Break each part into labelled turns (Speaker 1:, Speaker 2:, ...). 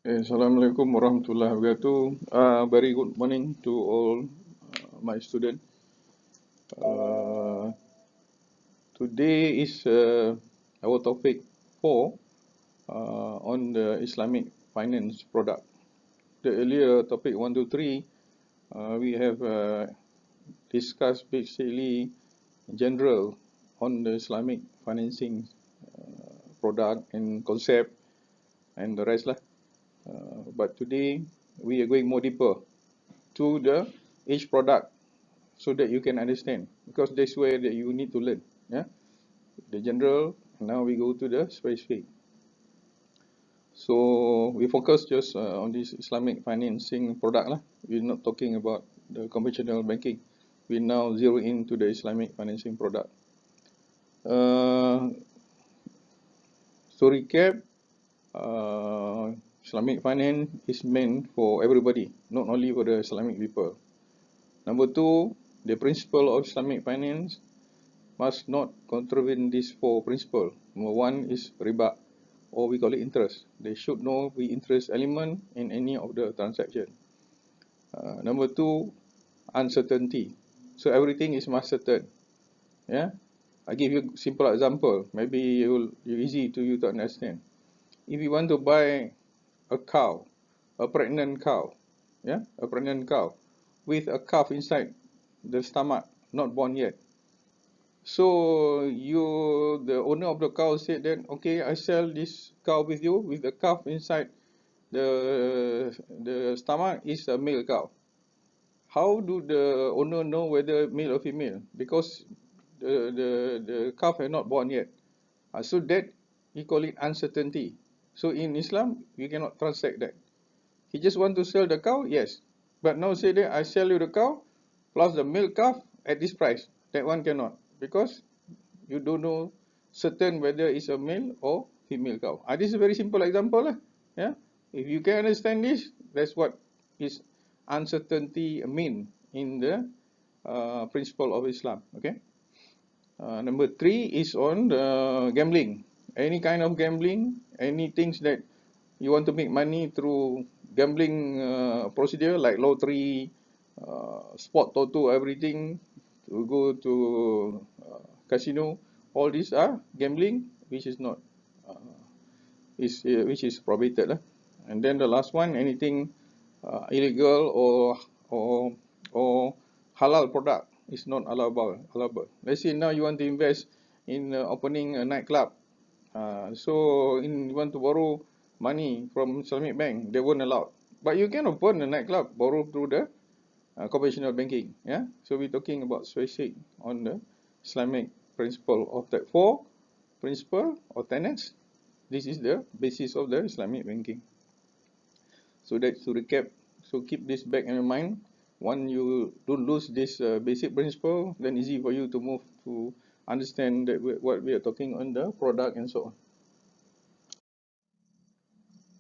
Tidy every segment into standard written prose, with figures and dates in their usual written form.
Speaker 1: Assalamualaikum warahmatullahi wabarakatuh. Very good morning to all my students. Today is our topic 4 on the Islamic finance product. The earlier topic 1 to 3, we have discussed basically general on the Islamic financing product and concept and the rest lah. But today we are going more deeper to the each product so that you can understand, because that's where that you need to learn. Yeah, the general. Now we go to the specific. So we focus just on this Islamic financing product lah. We're not talking about the conventional banking. We now zero into the Islamic financing product. To recap, Islamic finance is meant for everybody, not only for the Islamic people. Number 2, the principle of Islamic finance must not contravene these 4 principles. Number 1 is riba, or we call it interest. There should not be interest element in any of the transaction. Number 2, uncertainty. So everything is must certain. Yeah, I give you simple example. Maybe it will easy to you to understand. If you want to buy a cow, a pregnant cow, yeah, a pregnant cow with a calf inside the stomach, not born yet. So the owner of the cow said that, okay, I sell this cow with you with the calf inside the stomach is a male cow. How do the owner know whether male or female? Because the calf has not born yet. So that we call it uncertainty. So in Islam, you cannot transact that. He just want to sell the cow, yes. But now say that I sell you the cow plus the male calf at this price. That one cannot, because you don't know certain whether it's a male or female cow. This is a very simple example lah. Yeah. If you can understand this, that's what is uncertainty mean in the principle of Islam. Okay. Number 3 is on the gambling. Any kind of gambling, any things that you want to make money through gambling procedure like lottery, sport toto, everything, to go to casino, all these are gambling, which is not which is prohibited. And then the last one, anything illegal or halal product is not allowable. Let's say now you want to invest in opening a nightclub. So you want to borrow money from Islamic bank, they won't allow. But you can open a nightclub, borrow through the conventional banking. Yeah. So we're talking about specific on the Islamic principle of that 4 principle or tenets. This is the basis of the Islamic banking. So that's to recap. So keep this back in your mind. Once you don't lose this basic principle, then easy for you to move to understand that what we are talking on the product and so on.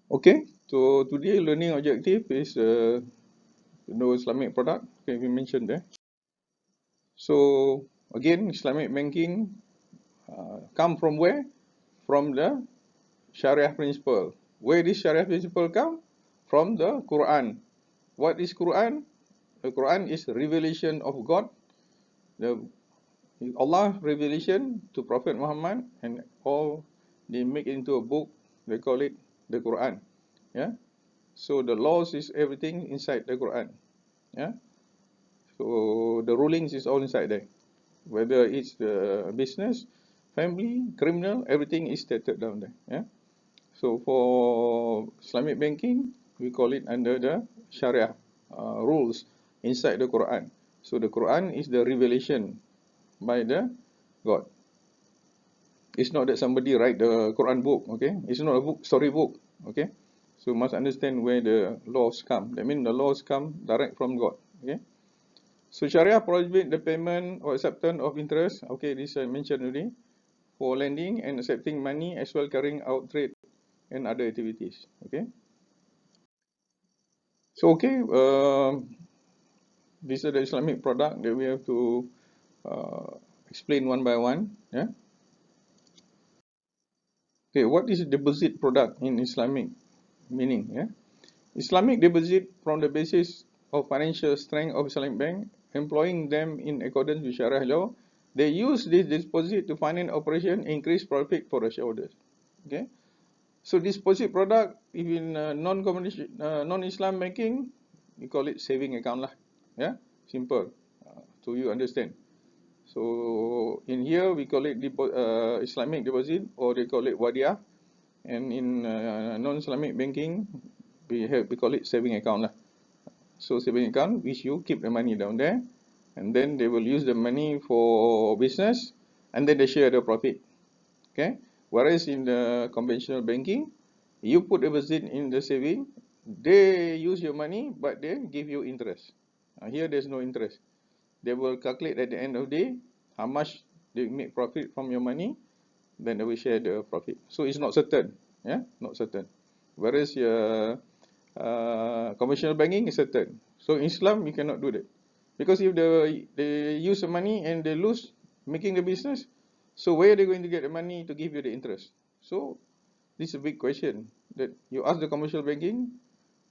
Speaker 1: Okay, so today learning objective is Islamic product. Okay, we mentioned there. So again, Islamic banking come from where? From the Sharia principle. Where does Sharia principle come? From the Quran. What is Quran? The Quran is revelation of God. Allah revelation to Prophet Muhammad, and all they make into a book. They call it the Quran. Yeah. So the laws is everything inside the Quran. Yeah. So the rulings is all inside there. Whether it's the business, family, criminal, everything is stated down there. Yeah. So for Islamic banking, we call it under the Sharia rules inside the Quran. So the Quran is the revelation by the God. It's not that somebody write the Quran book, okay? It's not a book, story book, okay? So you must understand where the laws come. That means the laws come direct from God, okay? So Sharia prohibit the payment or acceptance of interest. Okay, this I mentioned already. For lending and accepting money, as well carrying out trade and other activities. Okay. So okay, these are the Islamic product that we have to explain one by one. Yeah. Okay, what is deposit product in Islamic meaning. Yeah? Islamic deposit from the basis of financial strength of Islamic bank, employing them in accordance with Sharia law. They use this deposit to finance operation, increase profit for the shareholders. Okay. So deposit product, if in non-Islam banking, we call it saving account lah. Yeah, simple. So you understand. So in here we call it Islamic deposit, or they call it wadiah, and in non-Islamic banking we call it saving account lah. So saving account, which you keep the money down there, and then they will use the money for business, and then they share the profit. Okay. Whereas in the conventional banking, you put deposit in the saving, they use your money, but they give you interest. Here there's no interest. They will calculate at the end of the day how much they make profit from your money, then they will share the profit. So it's not certain. Yeah, not certain. Whereas conventional banking is certain. So in Islam, you cannot do that. Because if they use the money and they lose making the business, so where are they going to get the money to give you the interest? So this is a big question that you ask the commercial banking,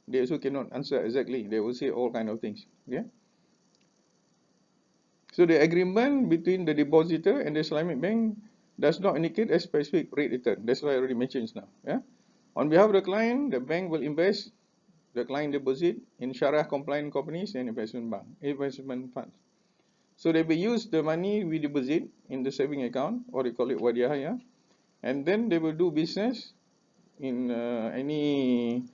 Speaker 1: they also cannot answer exactly. They will say all kind of things. Yeah. So the agreement between the depositor and the Islamic bank does not indicate a specific rate return. That's why I already mentioned now. Yeah. On behalf of the client, the bank will invest the client deposit in Sharia compliant companies and investment funds. So they will use the money we deposit in the saving account, or they call it wadiah, yeah? And then they will do business in any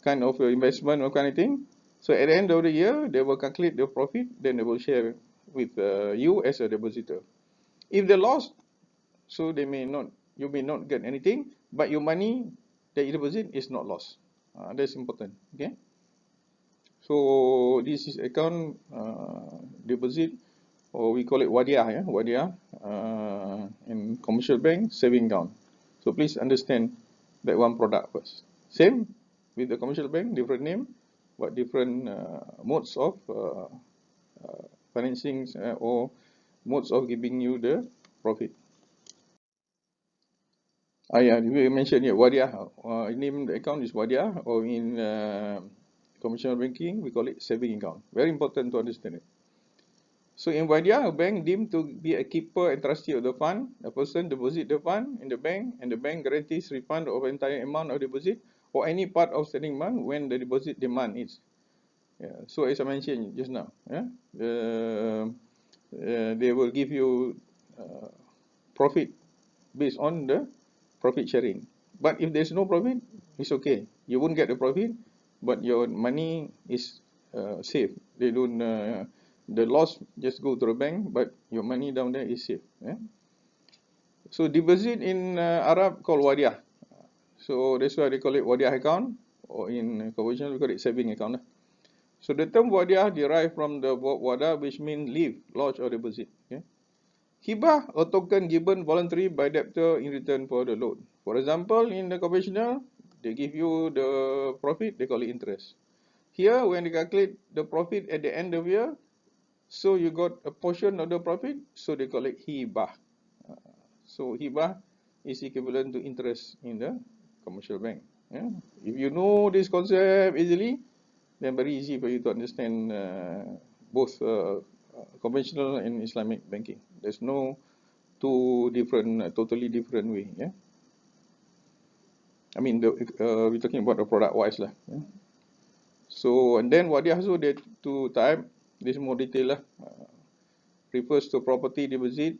Speaker 1: kind of investment or kind of thing. So at the end of the year, they will calculate the profit, then they will share with you as a depositor. If they lost, so you may not get anything, but your money that you deposit is not lost. That's important. Okay. So this is account deposit, or we call it wadiah, yeah, wadiah, in commercial bank saving account. So please understand that one product first. Same with the commercial bank, different name, but different modes of financing or modes of giving you the profit. Yeah, we mentioned here wadiah. Name the account is wadiah, or in commercial banking we call it saving account. Very important to understand it. So in wadiah, a bank deemed to be a keeper and trustee of the fund. A person deposit the fund in the bank, and the bank guarantees refund of entire amount of deposit or any part of standing amount when the deposit demand is. Yeah. So as I mentioned just now, yeah, they will give you profit based on the profit sharing. But if there's no profit, it's okay. You won't get the profit, but your money is safe. They don't. The loss just go to the bank, but your money down there is safe. Yeah? So deposit in Arab called wadiah. So that's why they call it wadiah account, or in conventional we call it saving account. So the term wadiah derived from the word wada, which means leave, lodge, or deposit. Okay? Hibah, a token given voluntarily by debtor in return for the loan. For example, in the conventional, they give you the profit, they call it interest. Here, when they calculate the profit at the end of the year, so you got a portion of the profit, so they call it hibah. So hibah is equivalent to interest in the commercial bank. Yeah? If you know this concept easily, then very easy for you to understand both conventional and Islamic banking. There's no two different, totally different way. Yeah. I mean, we're talking about the product wise lah. Yeah? So and then what they also did to type this more detail lah. Refers to property deposit.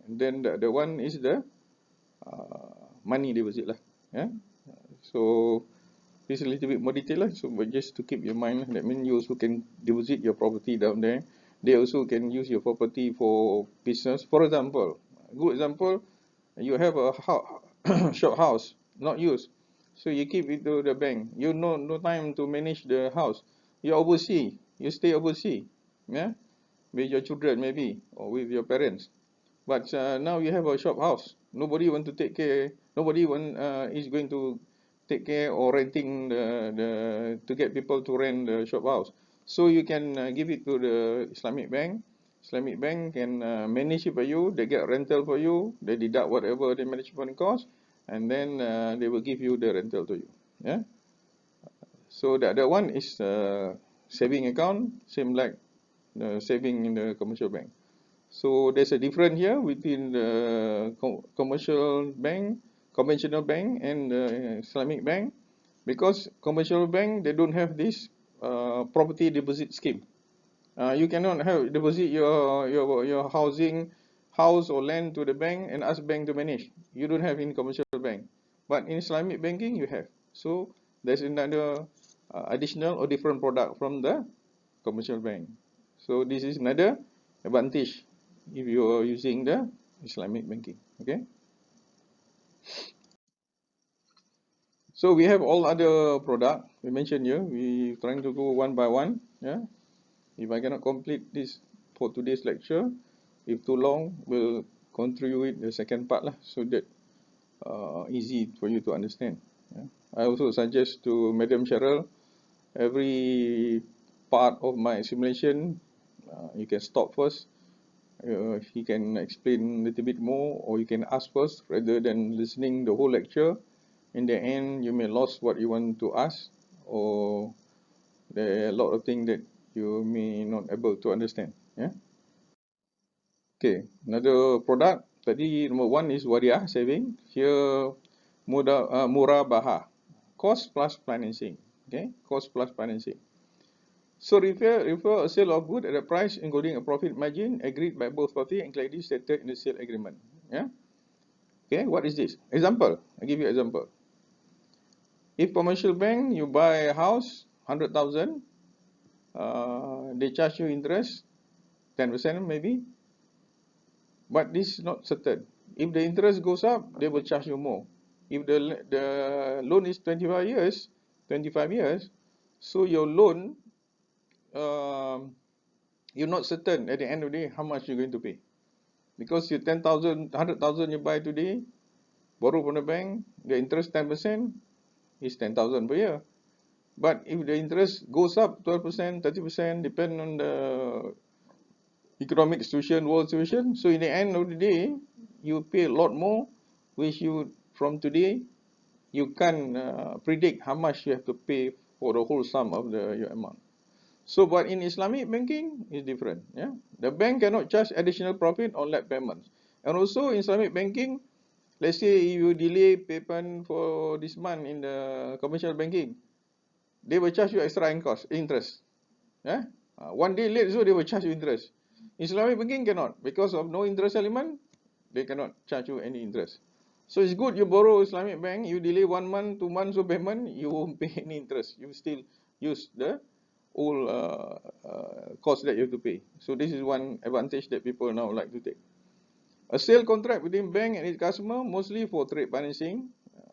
Speaker 1: And then the one is the money deposit lah. Yeah. So this is a little bit more detail lah. So but just to keep your mind, that means you also can deposit your property down there. They also can use your property for business. For example, good example, you have a shop house not used, so you keep it to the bank. You no time to manage the house. You overseas, you stay overseas, yeah, with your children maybe, or with your parents. But now you have a shop house. Nobody want to take care. Nobody is going to take care or renting to get people to rent the shop house. So you can give it to the Islamic bank. Islamic bank can manage it for you. They get rental for you. They deduct whatever the management cost, and then they will give you the rental to you. Yeah. So the other one is saving account, same like the saving in the commercial bank. So there's a difference here between the commercial bank, conventional bank, and the Islamic bank, because commercial bank, they don't have this property deposit scheme. You cannot have deposit your house or land to the bank and ask bank to manage. You don't have in commercial bank, but in Islamic banking you have. So there's another additional or different product from the commercial bank. So this is another advantage if you are using the Islamic banking. Okay. So we have all other product we mentioned here. We trying to go one by one. Yeah. If I cannot complete this for today's lecture, if too long, we'll continue the second part lah, so that easy for you to understand. Yeah. I also suggest to Madam Cheryl, every part of my simulation, you can stop first. He can explain a little bit more, or you can ask first rather than listening the whole lecture. In the end, you may lose what you want to ask, or there are a lot of things that you may not able to understand. Yeah. Okay, another product. Tadi number one is Wadiah saving. Here, MURABAHAH, cost plus financing. Okay, cost plus financing. So refer a sale of good at a price including a profit margin agreed by both parties and clearly stated in the sale agreement. Yeah. Okay, what is this? Example. I give you example. If commercial bank, you buy a house 100,000, they charge you interest 10% maybe, but this is not certain. If the interest goes up, they will charge you more. If the loan is 25 years, so your loan, you're not certain at the end of the day how much you're going to pay. Because you 10,000, 100,000 you buy today, borrow from the bank, the interest 10% is 10,000 per year. But if the interest goes up 12%, 30%, depending on the economic situation, world situation, so in the end of the day, you pay a lot more, which you, from today, you can't predict how much you have to pay for the whole sum of your amount. So, but in Islamic banking, is different. Yeah, the bank cannot charge additional profit on late payments. And also, in Islamic banking, let's say you delay payment for this month in the commercial banking, they will charge you extra interest. Yeah, one day late, so they will charge you interest. Islamic banking cannot, because of no interest element, they cannot charge you any interest. So it's good you borrow Islamic bank, you delay 1 month, 2 months of payment, you won't pay any interest. You still use the old cost that you have to pay. So this is one advantage that people now like to take. A sale contract between bank and its customer, mostly for trade financing.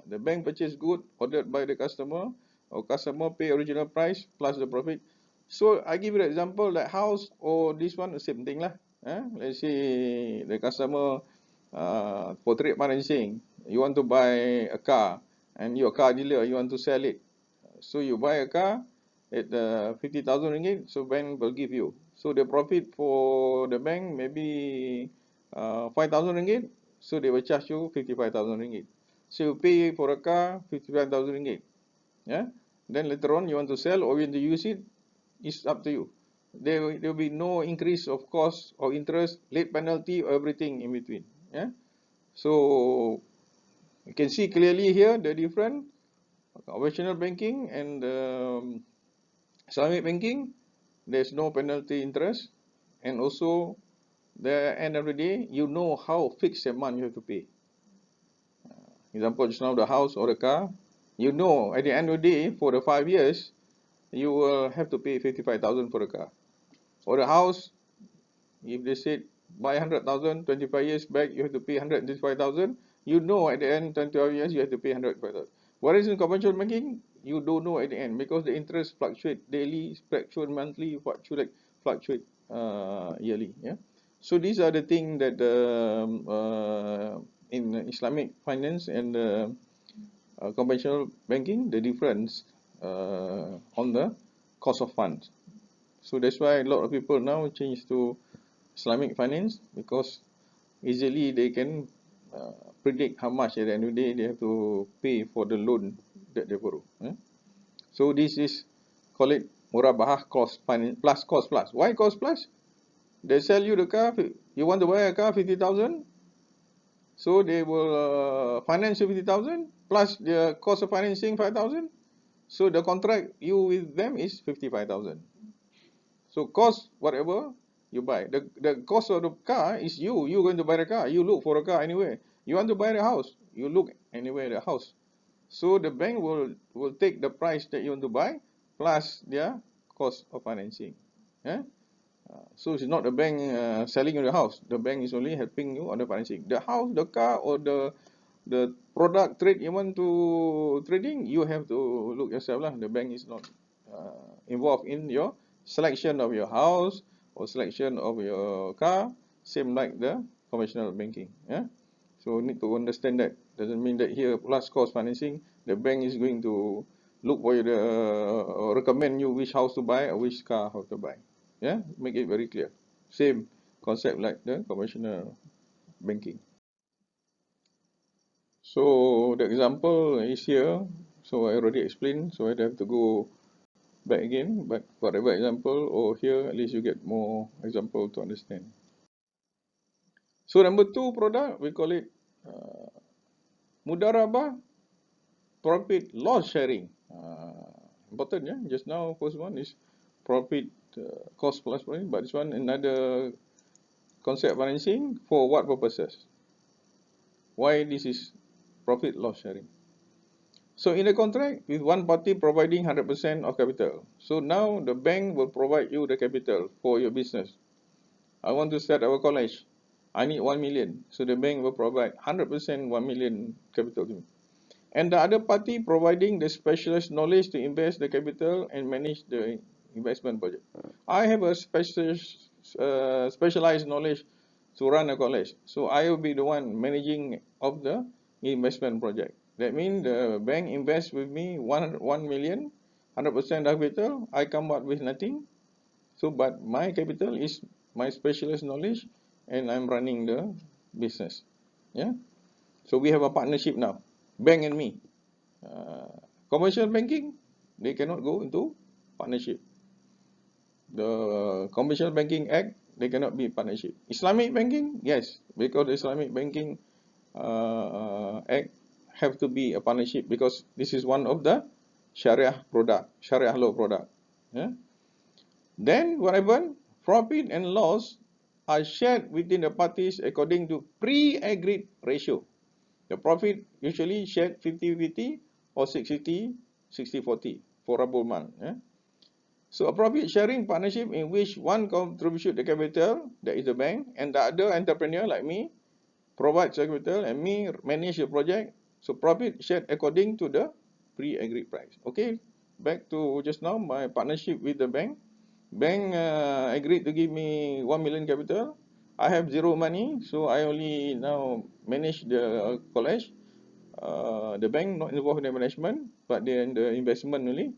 Speaker 1: The bank purchase good ordered by the customer, or customer pay original price plus the profit. So I give you an example like house or this one, the same thing lah. Let's say the customer for trade financing, you want to buy a car and you're a car dealer, you want to sell it. So you buy a car at 50,000 ringgit, so bank will give you. So the profit for the bank maybe 5,000 ringgit, so they will charge you 55,000 ringgit. So you pay for a car 55,000 ringgit. Yeah. Then later on you want to sell or you want to use it, it's up to you. There will be no increase of cost or interest, late penalty, or everything in between. Yeah. So you can see clearly here the difference. Conventional banking and Islamic banking, there's no penalty interest, and also the end of the day, you know how fixed amount you have to pay. Example, just now the house or the car, you know at the end of the day, for the 5 years, you will have to pay 55,000 for the car. For the house, if they said buy 100,000, 25 years back, you have to pay 125,000. You know at the end, 25 years, you have to pay 125,000. Whereas in conventional banking, you don't know at the end because the interest fluctuate daily, fluctuate monthly, fluctuate yearly. Yeah. So these are the things that in Islamic finance and conventional banking, the difference on the cost of funds. So that's why a lot of people now change to Islamic finance, because easily they can predict how much at the end of the day they have to pay for the loan that they borrow. So this is, call it MURABAHAH plus cost plus. Why cost plus? They sell you the car, you want to buy a car 50,000, so they will finance you 50,000 plus the cost of financing 5,000. So the contract you with them is 55,000. So cost whatever you buy. The cost of the car is you going to buy the car. You look for a car anyway. You want to buy the house, you look anywhere the house. So the bank will take the price that you want to buy plus their cost of financing. So it's not the bank selling you the house. The bank is only helping you on the financing. The house, the car, or the product trade you want to trading, you have to look yourself lah. The bank is not involved in your selection of your house or selection of your car. Same like the conventional banking. So need to understand that. Doesn't mean that here plus cost financing, the bank is going to look for you or recommend you which house to buy or which car how to buy. Make it very clear. Same concept like the conventional banking. So the example is here. So I already explained, so I don't have to go back again. But whatever example or here, at least you get more example to understand. So number 2 product, we call it MUDARABAH profit loss sharing. Important, yeah. Just now, first one is profit cost plus profit, but this one another concept financing for what purposes? Why this is profit loss sharing? So in the contract, with one party providing 100% of capital. So now the bank will provide you the capital for your business. I want to start our college. I need 1 million. So the bank will provide 100% 1 million capital to me. And the other party providing the specialist knowledge to invest the capital and manage the investment budget. I have a specialized knowledge to run a college. So I will be the one managing of the investment project. That means the bank invests with me 1 million, 100% capital. I come out with nothing. So, but my capital is my specialist knowledge, and I'm running the business. So we have a partnership now, bank and me. Commercial banking, they cannot go into partnership. The Commercial Banking Act, they cannot be partnership. Islamic banking, yes, because the Islamic banking act have to be a partnership because this is one of the Sharia product, Sharia law product. Then what happened? Profit and loss are shared within the parties according to pre-agreed ratio. The profit usually shared 50-50 or 60-40 for Rabul Mal. So a profit sharing partnership in which one contributes the capital, that is the bank, and the other entrepreneur like me provides capital and me manage the project. So profit shared according to the pre-agreed price. Okay, back to just now, my partnership with the bank. Bank agreed to give me 1 million capital. I have zero money, so I only now manage the college. The bank not involved in the management, but they in the investment only.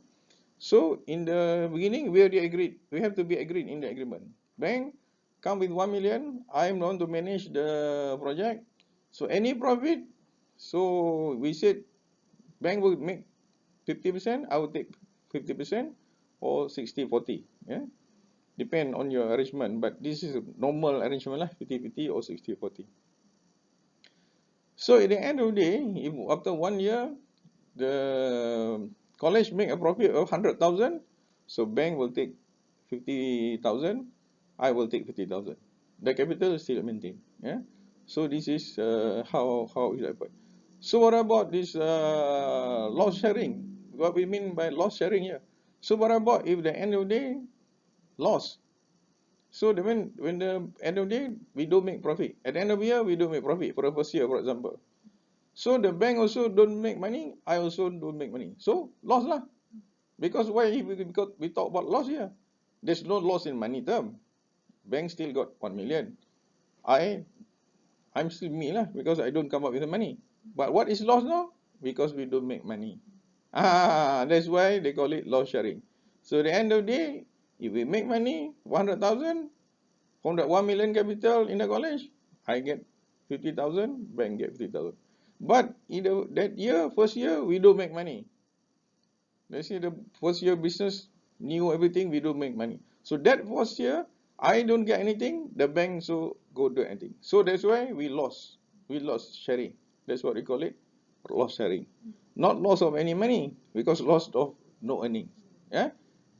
Speaker 1: So in the beginning, we already agreed. We have to be agreed in the agreement. Bank come with 1 million. I am the one to manage the project. So any profit, so we said bank will make 50%. I will take 50% or 60-40. Depend on your arrangement. But this is a normal arrangement lah, 50-50 or 60-40. So at the end of the day, if after 1 year, the college make a profit of 100,000, so bank will take 50,000, I will take 50,000. The capital is still maintained. So this is how it happens. So what about this loss sharing? What we mean by loss sharing here? So what about if the end of the day loss? So when the end of the day we don't make profit. At the end of the year we don't make profit for the first year, for example. So the bank also don't make money, I also don't make money. So loss lah. Because why we talk about loss here? There's no loss in money term. Bank still got 1 million. I'm still me lah because I don't come up with the money. But what is loss now? Because we don't make money. That's why they call it loss sharing. So at the end of the day, if we make money, 100,000 from that 1 million capital in the college, I get 50,000, bank get 50,000. But in that year, first year, we don't make money. Let's say the first year business, new everything, we don't make money. So that first year, I don't get anything, the bank so go do anything. So that's why we lost. We lost sharing. That's what we call it, loss sharing. Not loss of any money, because loss of no earning. Yeah.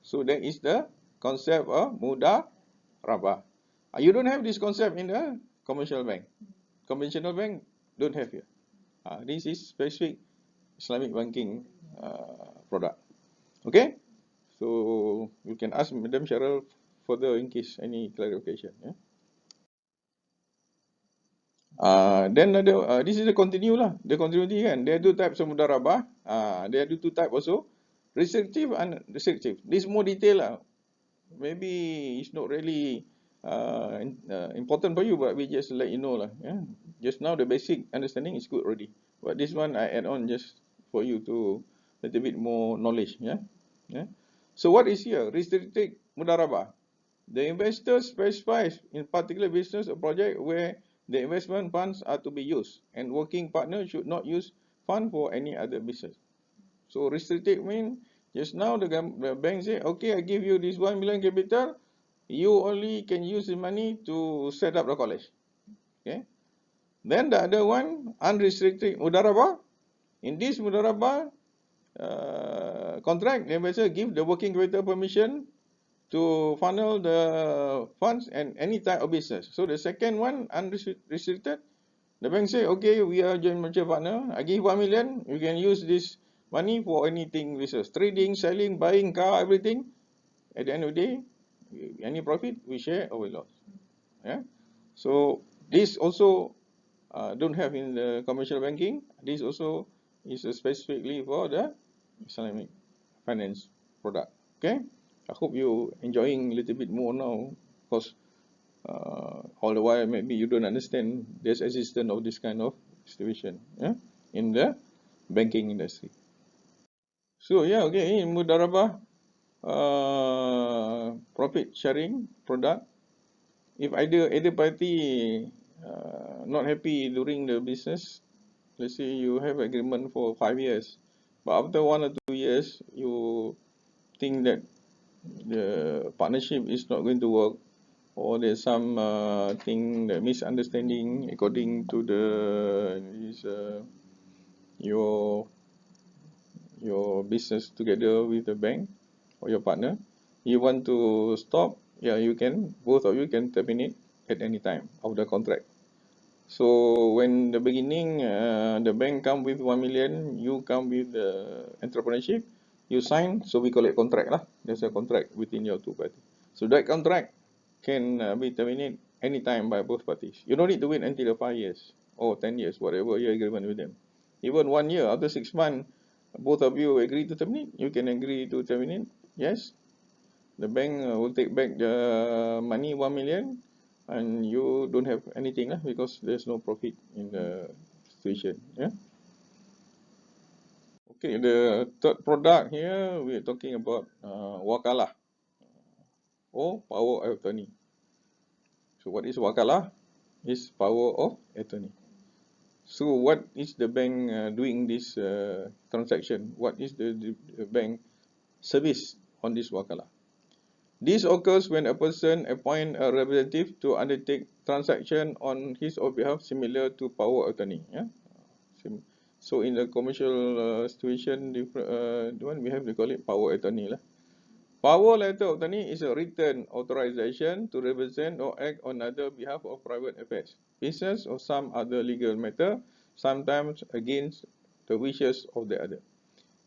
Speaker 1: So that is the concept of mudarabah. You don't have this concept in the commercial bank. Conventional bank don't have here. This is specific Islamic banking product. Okay, so you can ask Madam Cheryl further in case any clarification. Yeah? Then this is the continue lah, the continuity kan. There are two types of mudarabah. There are two types also, restrictive and restrictive. This more detail lah. Maybe it's not really important for you, but we just let you know lah. Yeah? Just now the basic understanding is good already, but this one I add on just for you to little bit more knowledge. Yeah. Yeah. So what is here? Restricted mudarabah. The investor specifies in particular business or project where the investment funds are to be used, and working partner should not use fund for any other business. So restricted mean just now the bank say, okay, I give you this 1 million capital, you only can use the money to set up the college. Okay. Then the other one, unrestricted mudarabah. In this mudarabah contract, the investor give the working capital permission to funnel the funds and any type of business. So the second one, unrestricted, the bank say, okay, we are joint venture partner. I give 1 million. You can use this money for anything business, trading, selling, buying car, everything. At the end of the day, any profit we share or we loss. Yeah. So this also don't have in the commercial banking. This also is specifically for the Islamic finance product. Okay. I hope you enjoying a little bit more now, because all the while maybe you don't understand there's existence of this kind of situation, yeah, in the banking industry. So yeah, okay, in mudarabah profit sharing product, if either party not happy during the business, let's say you have agreement for 5 years, but after 1 or 2 years you think that the partnership is not going to work, or there's some thing, the misunderstanding according to the your business together with the bank or your partner, you want to stop, yeah, you can, both of you can terminate at any time of the contract. So when the beginning the bank come with 1 million, you come with the entrepreneurship, you sign, so we call it contract lah. There's a contract within your two parties. So that contract can be terminated anytime by both parties. You don't need to wait until the 5 years or 10 years, whatever your agreement with them. Even 1 year, after 6 months, both of you agree to terminate, you can agree to terminate. Yes, the bank will take back the money 1 million, and you don't have anything because there's no profit in the situation. Yeah. Okay, the third product here we are talking about wakalah or power of attorney. So what is wakalah? Is power of attorney. So what is the bank doing this transaction? What is the bank service on this wakalah? This occurs when a person appoints a representative to undertake transaction on his or behalf, similar to power of attorney. Yeah. So in the commercial situation, the one we have to call it power of attorney lah. Power letter of attorney is a written authorization to represent or act on other behalf of private affairs, business, or some other legal matter, sometimes against the wishes of the other.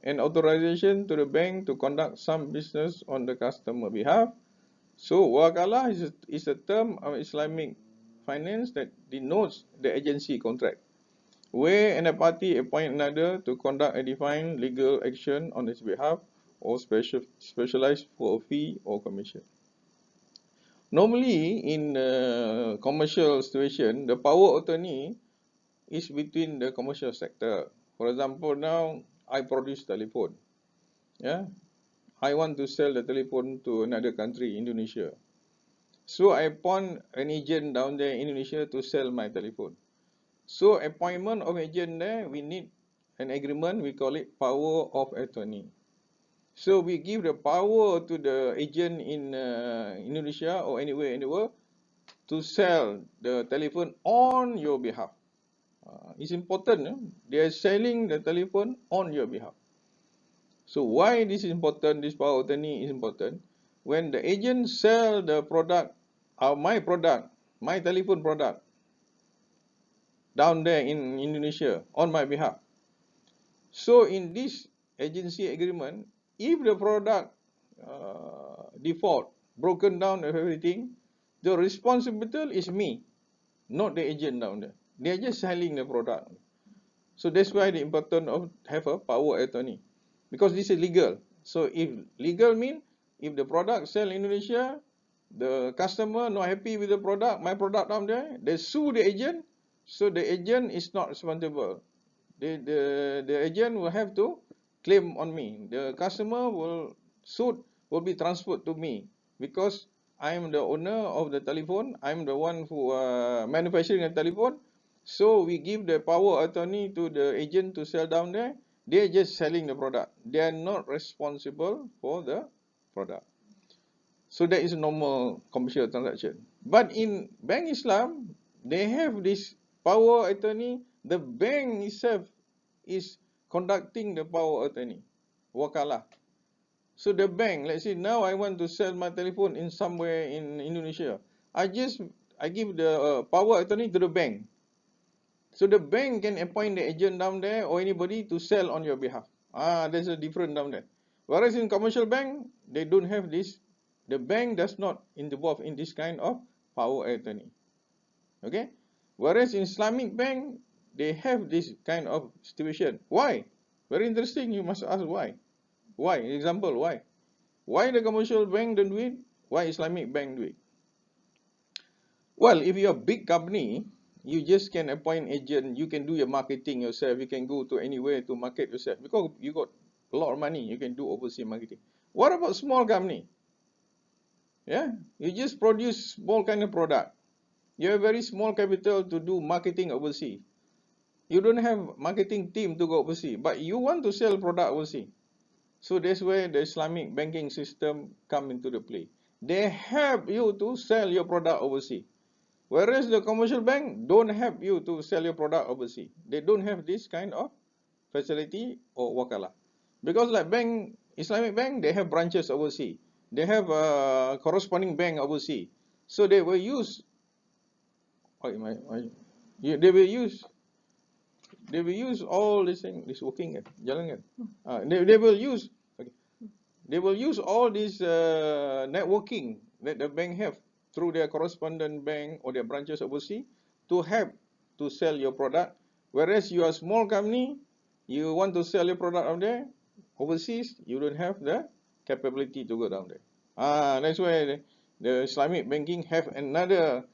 Speaker 1: An authorization to the bank to conduct some business on the customer behalf. So wakalah is a term of Islamic finance that denotes the agency contract, where a party appoint another to conduct a defined legal action on his behalf, or specialized for a fee or commission. Normally, in commercial situation, the power of attorney is between the commercial sector. For example, now I produce telephone. Yeah, I want to sell the telephone to another country, Indonesia. So I appoint an agent down there in Indonesia to sell my telephone. So appointment of agent there, we need an agreement, we call it power of attorney. So we give the power to the agent in Indonesia or anywhere in the world to sell the telephone on your behalf. It's important, they are selling the telephone on your behalf. So why this is important, this power of attorney is important? When the agent sell the product, my telephone product, down there in Indonesia on my behalf. So in this agency agreement, if the product default, broken down and everything, the responsibility is me, not the agent down there. They are just selling the product. So that's why the importance of have a power attorney, because this is legal. So if legal mean, if the product sell in Indonesia, the customer not happy with the product, my product down there, they sue the agent. So the agent is not responsible. The agent will have to claim on me. The customer will be transferred to me, because I am the owner of the telephone. I am the one who manufacturing the telephone. So we give the power attorney to the agent to sell down there. They are just selling the product. They are not responsible for the product. So that is a normal commercial transaction. But in Bank Islam, they have this power attorney. The bank itself is conducting the power attorney, wakalah. So the bank, let's say now I want to sell my telephone in somewhere in Indonesia. I give the power attorney to the bank. So the bank can appoint the agent down there or anybody to sell on your behalf. There's a difference down there. Whereas in commercial bank, they don't have this. The bank does not involve in this kind of power attorney. Okay? Whereas in Islamic bank, they have this kind of situation. Why? Very interesting. You must ask why. Why? Example, why? Why the commercial bank don't do it? Why Islamic bank do it? Well, if you're a big company, you just can appoint agent. You can do your marketing yourself. You can go to anywhere to market yourself, because you got a lot of money. You can do overseas marketing. What about small company? Yeah, you just produce small kind of product. You have very small capital to do marketing overseas. You don't have marketing team to go overseas, but you want to sell product overseas. So that's where the Islamic banking system come into the play. They help you to sell your product overseas. Whereas the commercial bank don't help you to sell your product overseas. They don't have this kind of facility or wakalah. Because like bank, Islamic bank, they have branches overseas. They have a corresponding bank overseas. So they will use, they will use all this thing, this working kan, jalan kan. They will use, okay, they will use all this networking that the bank have through their correspondent bank or their branches overseas to help to sell your product. Whereas you are a small company, you want to sell your product out there overseas, you don't have the capability to go down there. That's why the Islamic banking have another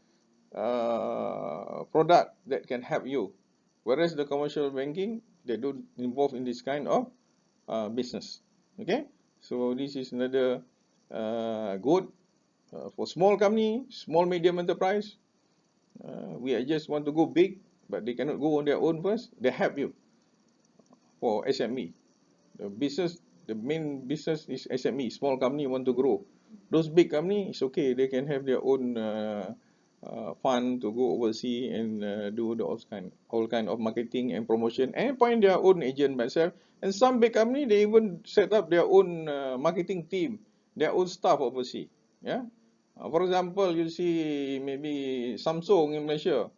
Speaker 1: product that can help you. Whereas the commercial banking, they don't involve in this kind of business. Okay, so this is another good for small company, small medium enterprise. We just want to go big, but they cannot go on their own first. They help you for SME. The main business is SME. Small company want to grow. Those big company, it's okay. They can have their own fund to go overseas and do all kind of marketing and promotion and appoint their own agent myself. And some big company, they even set up their own marketing team, their own staff overseas. Yeah. For example, you see maybe Samsung in Malaysia.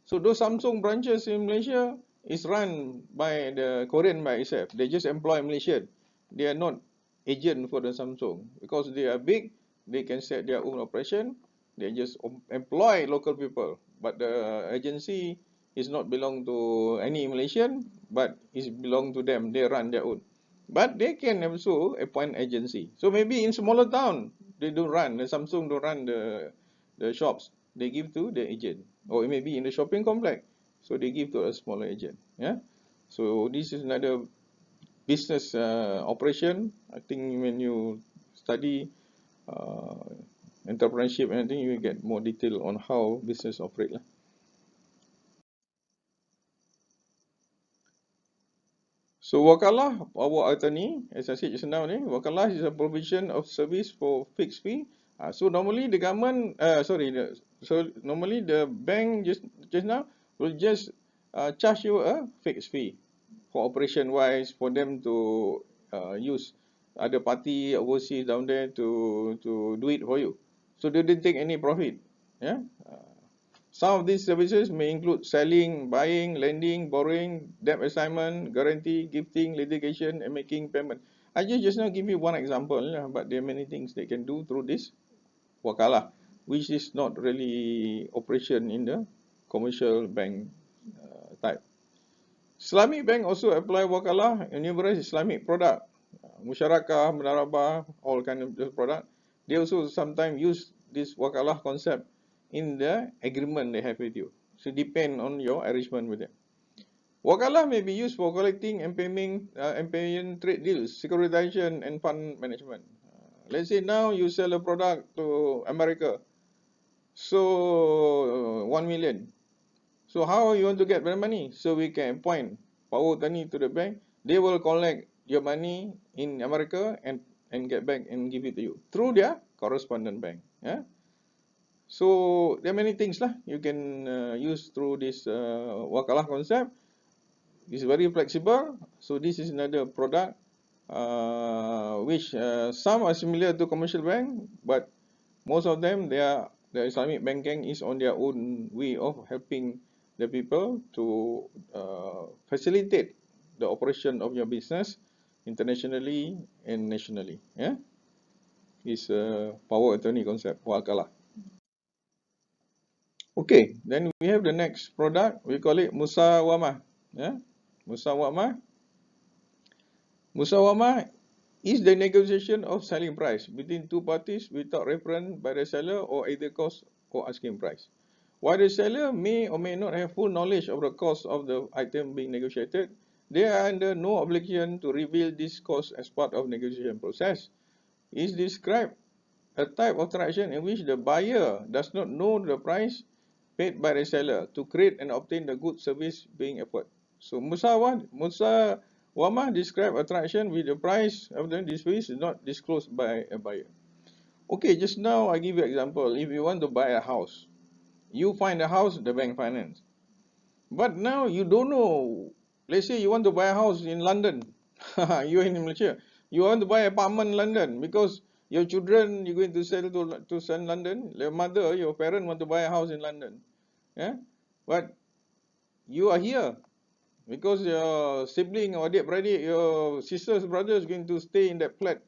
Speaker 1: So those Samsung branches in Malaysia is run by the Korean by itself. They just employ Malaysian. They are not agent for the Samsung, because they are big. They can set their own operation. They just employ local people. But the agency is not belong to any Malaysian, but is belong to them. They run their own. But they can also appoint agency. So maybe in smaller town, they don't run. The Samsung don't run the shops. They give to the agent. Or maybe in the shopping complex. So they give to a smaller agent. Yeah. So this is another business operation. I think when you study entrepreneurship and I think you will get more detail on how business operate lah. So wakalah, power attorney, as I said just now, wakalah is a provision of service for fixed fee. So normally the government, so normally the bank just now will just charge you a fixed fee for operation wise, for them to use other party overseas down there to do it for you. So they didn't take any profit. Yeah. Some of these services may include selling, buying, lending, borrowing, debt assignment, guarantee, gifting, litigation, and making payment. I just now give you one example, but there are many things they can do through this wakalah, which is not really operation in the commercial bank type. Islamic bank also apply wakalah in numerous Islamic product, musyarakah, MUDARABAH, all kind of those product. They also sometimes use this wakalah concept in the agreement they have with you. So depend on your arrangement with them. Wakalah may be used for collecting and paying trade deals, securitization, and fund management. Let's say now you sell a product to America, so 1 million. So how you want to get the money? So we can appoint power attorney to the bank. They will collect your money in America and get back and give it to you through their correspondent bank. Yeah. So there are many things lah you can use through this wakalah concept. It's very flexible. So this is another product which some are similar to commercial bank, but most of them the Islamic banking is on their own way of helping the people to facilitate the operation of your business internationally and nationally. Yeah, is a power attorney concept, wakalah. Okay, then we have the next product. We call it musawamah. Yeah, musawamah. Musawamah is the negotiation of selling price between two parties without reference by the seller or either cost or asking price. While the seller may or may not have full knowledge of the cost of the item being negotiated, they are under no obligation to reveal this cost as part of negotiation process. It describes a type of transaction in which the buyer does not know the price paid by the seller to create and obtain the good service being offered. So Musawamah describe a transaction with the price of the service is not disclosed by a buyer. Okay, just now I give you an example. If you want to buy a house, you find a house, the bank finance. But now you don't know. Let's say you want to buy a house in London. You're in Malaysia. You want to buy an apartment in London because your children you're going to sell to send London. Your mother, your parent want to buy a house in London. Yeah, but you are here because your sibling or dead brother, your sister's brother is going to stay in that flat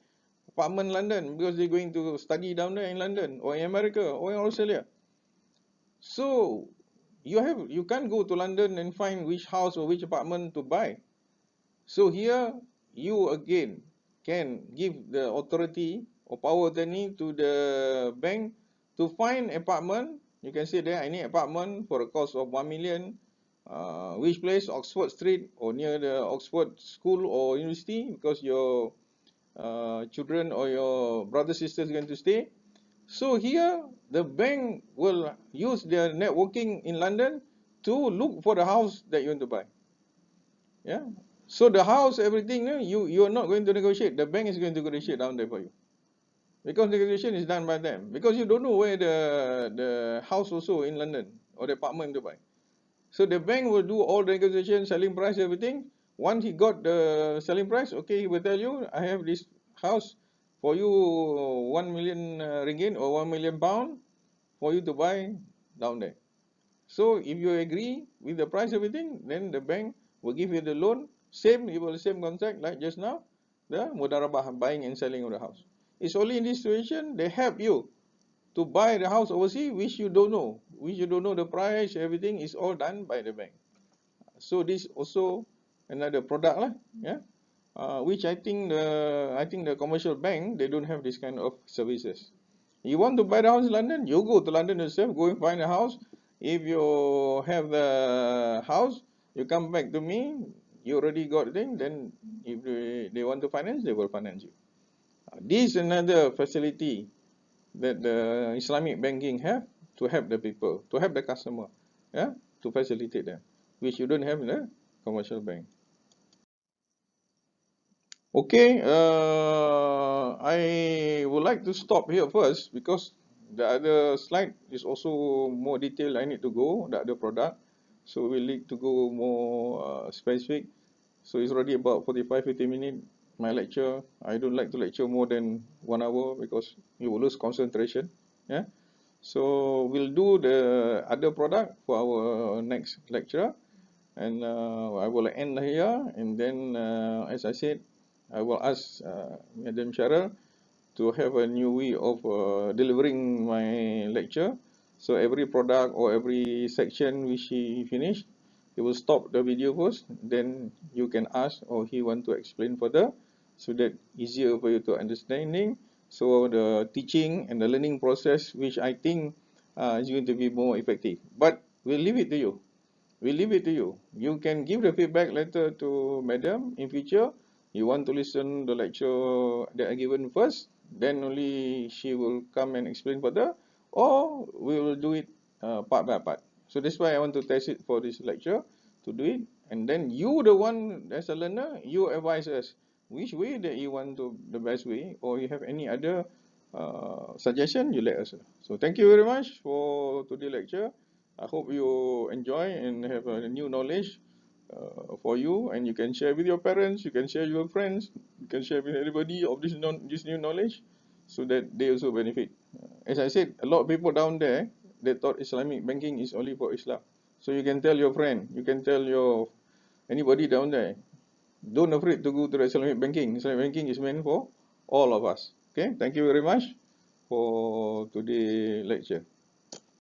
Speaker 1: apartment in London because they're going to study down there in London or in America or in Australia. So you can't go to London and find which house or which apartment to buy. So here you again can give the authority or power attorney to the bank to find apartment. You can say there I need apartment for a cost of 1 million. Which place? Oxford Street or near the Oxford School or University because your children or your brother sister is going to stay. So here the bank will use their networking in London to look for the house that you want to buy. Yeah. So the house, everything, you are not going to negotiate. The bank is going to negotiate down there for you. Because negotiation is done by them. Because you don't know where the house also in London or the apartment to buy. So the bank will do all the negotiation, selling price, everything. Once he got the selling price, okay, he will tell you, I have this house for you 1 million ringgit or 1 million pound for you to buy down there. So if you agree with the price, everything, then the bank will give you the loan. Same concept like just now, the MUDARABAH, buying and selling of the house. It's only in this situation they help you to buy the house overseas, which you don't know. The price, everything is all done by the bank. So this also another product lah, yeah. Which I think the commercial bank they don't have this kind of services. You want to buy the house in London, you go to London yourself, go and find a house. If you have the house, you come back to me, you already got the thing, then if they want to finance, they will finance you. This is another facility that the Islamic banking have to help the people, to help the customer, yeah, to facilitate them, which you don't have in the commercial bank. Okay, I would like to stop here first because the other slide is also more detailed. I need to go, the other product. So we need to go more specific. So it's already about 45-50 minutes, my lecture. I don't like to lecture more than 1 hour because you will lose concentration. Yeah. So we'll do the other product for our next lecture. And I will end here, and then as I said, I will ask Madam Cheryl to have a new way of delivering my lecture. So every product or every section which she finish, he will stop the video first, then you can ask or he want to explain further, so that easier for you to understanding. So the teaching and the learning process, which I think is going to be more effective. But we'll leave it to you. We leave it to you. You can give the feedback later to Madam in future. You want to listen the lecture that I given first, then only she will come and explain further, or we will do it part by part. So that's why I want to test it for this lecture to do it, and then you, the one as a learner, you advise us which way that you want to the best way, or you have any other suggestion, you let us know. So thank you very much for today's lecture. I hope you enjoy and have a new knowledge for you, and you can share with your parents, you can share with your friends, you can share with everybody of this new knowledge, so that they also benefit. As I said, a lot of people down there, they thought Islamic banking is only for Islam. So you can tell your friend, you can tell your anybody down there, don't afraid to go to the Islamic banking. Islamic banking is meant for all of us. Okay, thank you very much for today's lecture.